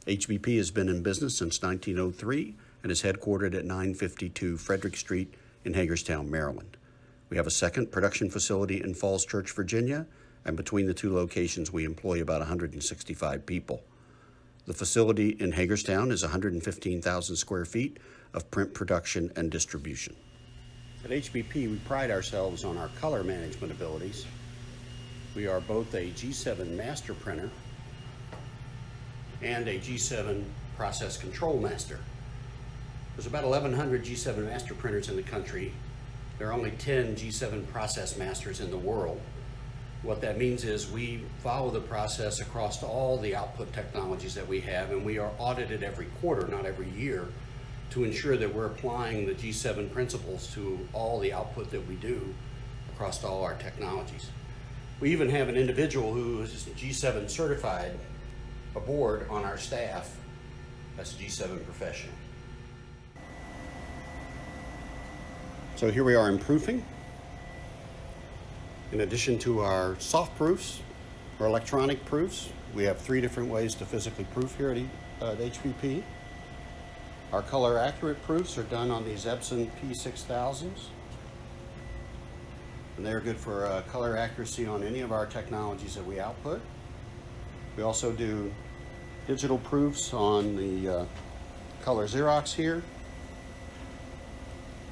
HBP has been in business since 1903 and is headquartered at 952 Frederick Street in Hagerstown, Maryland. We have a second production facility in Falls Church, Virginia, and between the two locations we employ about 165 people. The facility in Hagerstown is 115,000 square feet of print production and distribution. At HBP, we pride ourselves on our color management abilities. We are both a G7 master printer and a G7 process control master. There's about 1,100 G7 master printers in the country. There are only 10 G7 process masters in the world. What that means is we follow the process across all the output technologies that we have, and we are audited every quarter, not every year, to ensure that we're applying the G7 principles to all the output that we do across all our technologies. We even have an individual who is G7 certified aboard on our staff as a G7 professional. So here we are in proofing. In addition to our soft proofs or electronic proofs, we have 3 different ways to physically proof here at HBP. Our color accurate proofs are done on these Epson P6000s. And they're good for color accuracy on any of our technologies that we output. We also do digital proofs on the color Xerox here.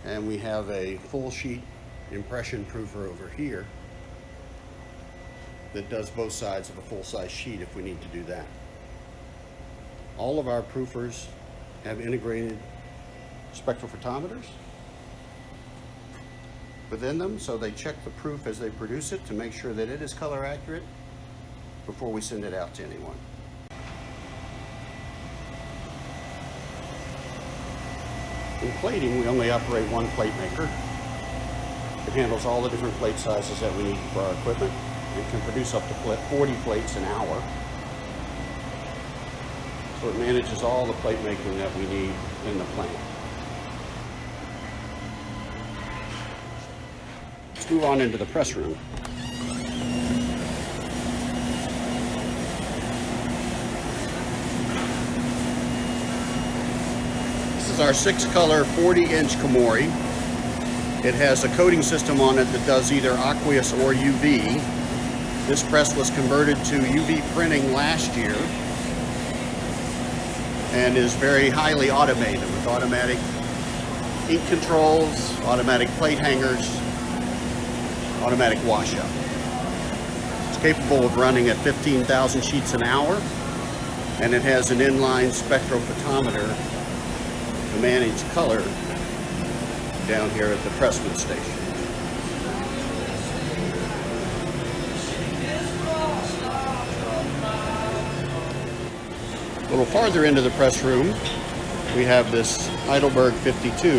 And we have a full sheet impression proofer over here that does both sides of a full-size sheet if we need to do that. All of our proofers have integrated spectrophotometers within them, so they check the proof as they produce it to make sure that it is color accurate before we send it out to anyone. In plating, we only operate one plate maker. It handles all the different plate sizes that we need for our equipment. It can produce up to 40 plates an hour. So it manages all the plate making that we need in the plant. Let's move on into the press room. This is our 6-color 40-inch Komori. It has a coating system on it that does either aqueous or UV. This press was converted to UV printing last year and is very highly automated with automatic ink controls, automatic plate hangers, automatic washout. It's capable of running at 15,000 sheets an hour, and it has an inline spectrophotometer to manage color down here at the pressman station. A little farther into the press room, we have this Heidelberg 52,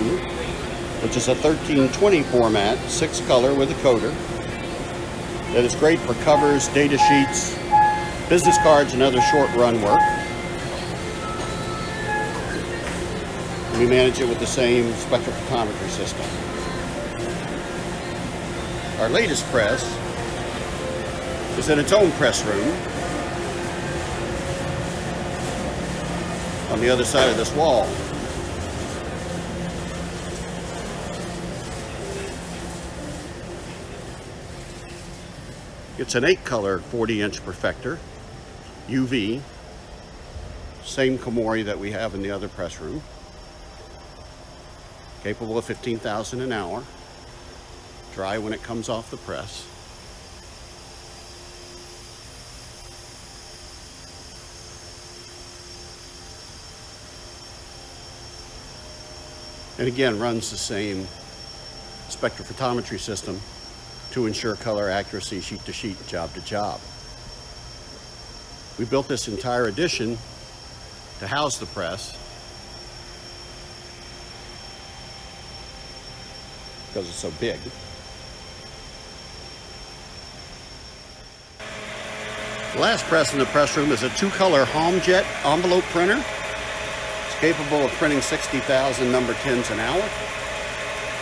which is a 1320 format, 6-color with a coder, that is great for covers, data sheets, business cards, and other short-run work. We manage it with the same spectrophotometry system. Our latest press is in its own press room on the other side of this wall. It's an 8-color 40-inch perfector, UV, same Komori that we have in the other press room, capable of 15,000 an hour, dry when it comes off the press. And again, runs the same spectrophotometry system to ensure color accuracy sheet to sheet, job to job. We built this entire addition to house the press because it's so big. The last press in the press room is a 2-color Homjet envelope printer. Capable of printing 60,000 number 10s an hour,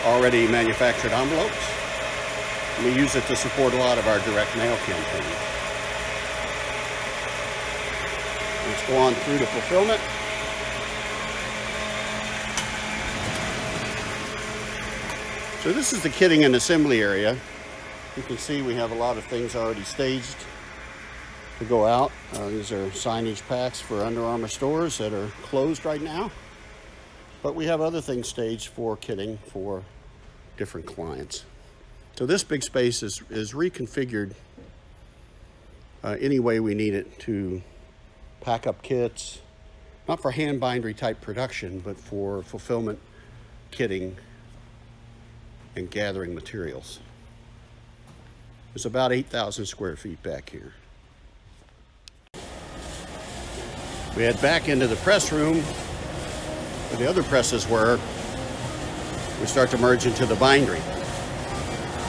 already manufactured envelopes. We use it to support a lot of our direct mail campaigns. Let's go on through to fulfillment. So this is the kitting and assembly area. You can see we have a lot of things already staged to go out. These are signage packs for Under Armour stores that are closed right now. But we have other things staged for kitting for different clients. So this big space is reconfigured any way we need it to pack up kits, not for hand bindery type production, but for fulfillment, kitting, and gathering materials. There's about 8,000 square feet back here. We head back into the press room where the other presses were. We start to merge into the bindery.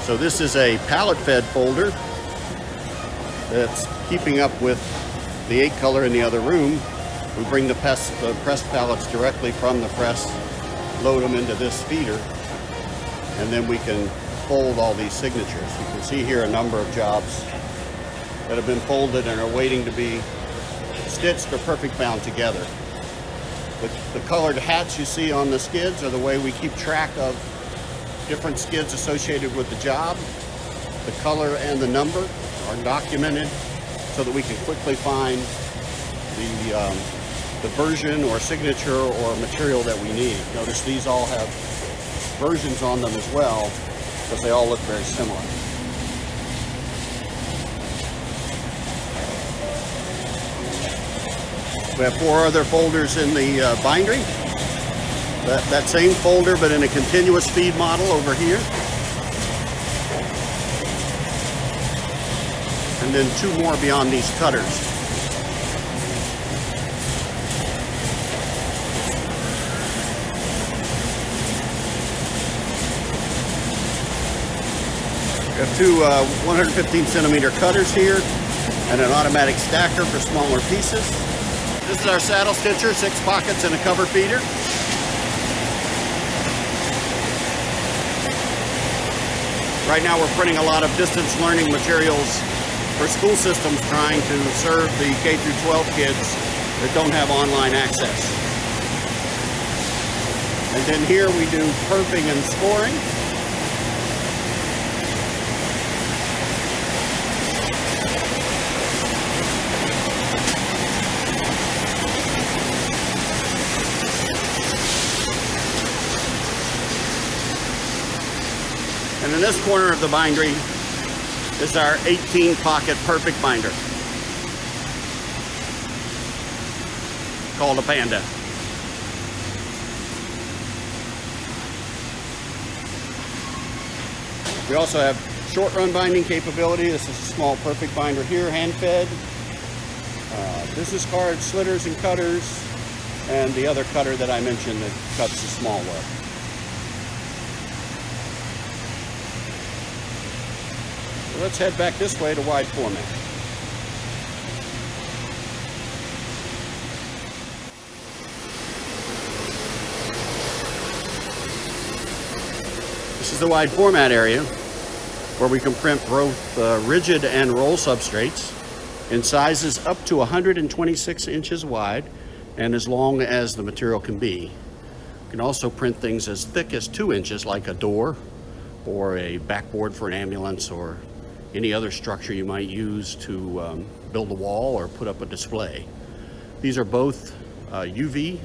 So this is a pallet fed folder that's keeping up with the 8 color in the other room. We bring the press pallets directly from the press, load them into this feeder, and then we can fold all these signatures. You can see here a number of jobs that have been folded and are waiting to be stitched or perfect bound together. The colored hats you see on the skids are the way we keep track of different skids associated with the job. The color and the number are documented so that we can quickly find the version or signature or material that we need. Notice these all have versions on them as well, because they all look very similar. We have 4 other folders in the bindery. That same folder, but in a continuous feed model over here. And then 2 more beyond these cutters. We have 2 115 centimeter cutters here and an automatic stacker for smaller pieces. This is our saddle stitcher, 6 pockets and a cover feeder. Right now we're printing a lot of distance learning materials for school systems trying to serve the K through 12 kids that don't have online access. And then here we do perfing and scoring. And in this corner of the bindery is our 18 pocket perfect binder called a Panda. We also have short run binding capability. This is a small perfect binder here, hand fed. Business cards, slitters and cutters, and the other cutter that I mentioned that cuts the small web. So let's head back this way to wide format. This is the wide format area where we can print both rigid and roll substrates in sizes up to 126 inches wide and as long as the material can be. You can also print things as thick as 2 inches, like a door or a backboard for an ambulance or any other structure you might use to build a wall or put up a display. These are both UV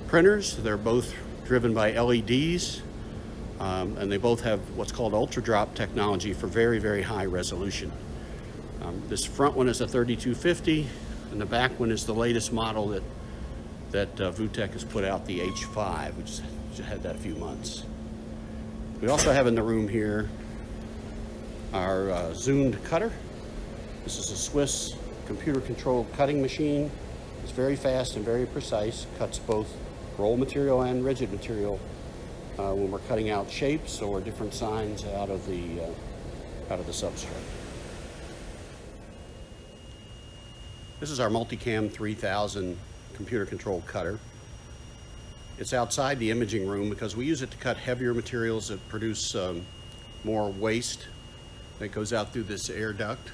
printers. They're both driven by LEDs, and they both have what's called ultra drop technology for very, very high resolution. This front one is a 3250, and the back one is the latest model that Vutec has put out, the H5, which just had that a few months. We also have in the room here our zoomed cutter. This is a Swiss computer-controlled cutting machine. It's very fast and very precise. Cuts both roll material and rigid material when we're cutting out shapes or different signs out of the substrate. This is our Multicam 3000 computer-controlled cutter. It's outside the imaging room because we use it to cut heavier materials that produce more waste that goes out through this air duct.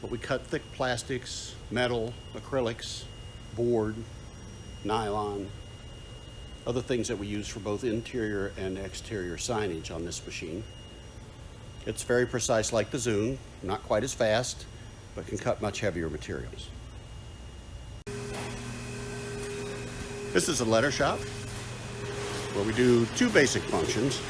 But we cut thick plastics, metal, acrylics, board, nylon, other things that we use for both interior and exterior signage on this machine. It's very precise like the Zoom, not quite as fast, but can cut much heavier materials. This is a letter shop where we do two basic functions.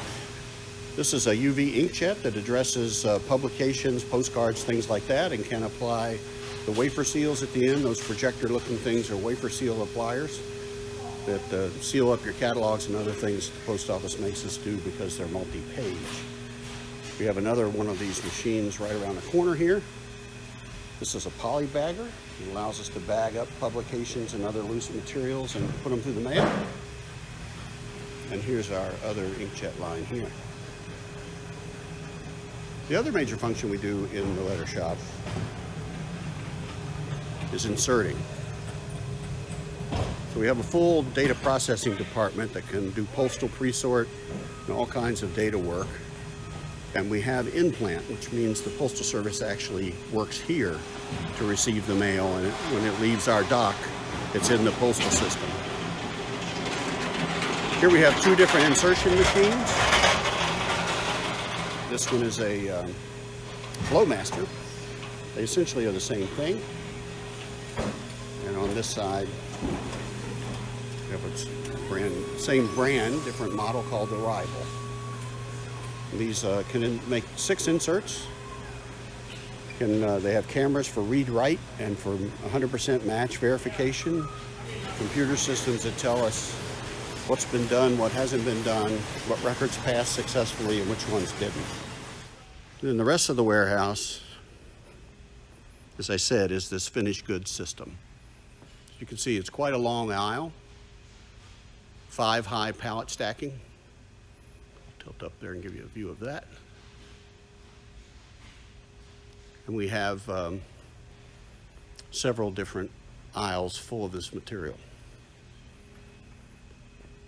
This is a UV inkjet that addresses publications, postcards, things like that, and can apply the wafer seals at the end. Those projector-looking things are wafer seal appliers that seal up your catalogs and other things the post office makes us do because they're multi-page. We have another one of these machines right around the corner here. This is a poly bagger. It allows us to bag up publications and other loose materials and put them through the mail. And here's our other inkjet line here. The other major function we do in the letter shop is inserting. So we have a full data processing department that can do postal pre-sort and all kinds of data work. And we have in-plant, which means the Postal Service actually works here to receive the mail, and when it leaves our dock, it's in the postal system. Here we have two different insertion machines. This one is a Flowmaster. They essentially are the same thing. And on this side, we have a same brand, different model called the Rival. These can make 6 inserts. They have cameras for read-write and for 100% match verification. Computer systems that tell us what's been done, what hasn't been done, what records passed successfully and which ones didn't. Then the rest of the warehouse, as I said, is this finished goods system. As you can see, it's quite a long aisle, 5 high pallet stacking. Tilt up there and give you a view of that. And we have several different aisles full of this material.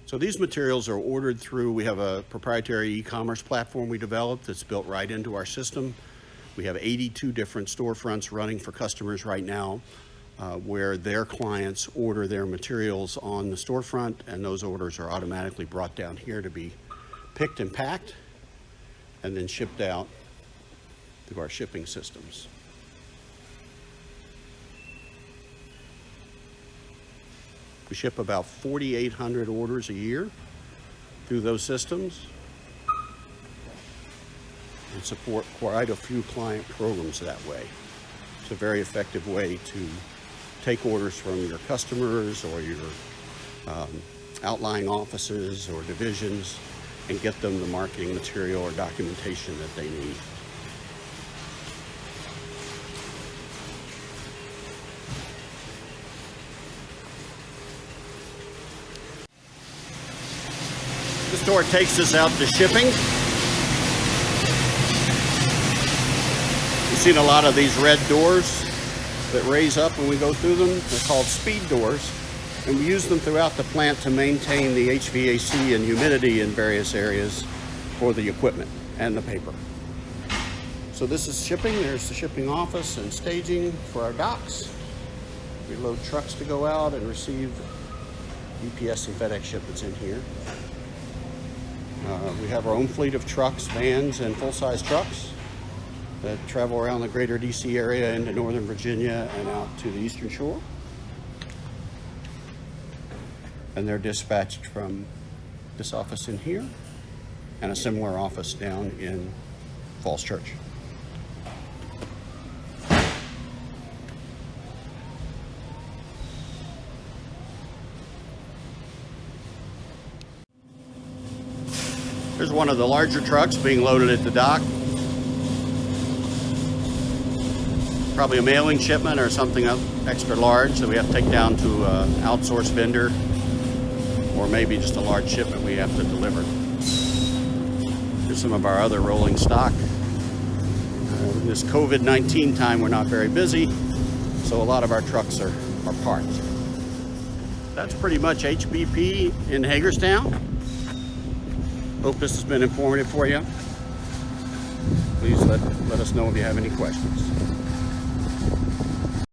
So these materials are ordered through, we have a proprietary e-commerce platform we developed that's built right into our system. We have 82 different storefronts running for customers right now where their clients order their materials on the storefront, and those orders are automatically brought down here to be picked and packed and then shipped out through our shipping systems. We ship about 4,800 orders a year through those systems and support quite a few client programs that way. It's a very effective way to take orders from your customers or your outlying offices or divisions and get them the marketing material or documentation that they need. This door takes us out to shipping. You've seen a lot of these red doors that raise up when we go through them. They're called speed doors. And we use them throughout the plant to maintain the HVAC and humidity in various areas for the equipment and the paper. So this is shipping. There's the shipping office and staging for our docks. We load trucks to go out and receive UPS and FedEx shipments in here. We have our own fleet of trucks, vans, and full-size trucks that travel around the greater DC area into Northern Virginia and out to the Eastern Shore. And they're dispatched from this office in here and a similar office down in Falls Church. There's one of the larger trucks being loaded at the dock. Probably a mailing shipment or something extra large that we have to take down to an outsourced vendor, or maybe just a large shipment we have to deliver. Here's some of our other rolling stock. In this COVID-19 time, we're not very busy, so a lot of our trucks are parked. That's pretty much HBP in Hagerstown. Hope this has been informative for you. Please let us know if you have any questions.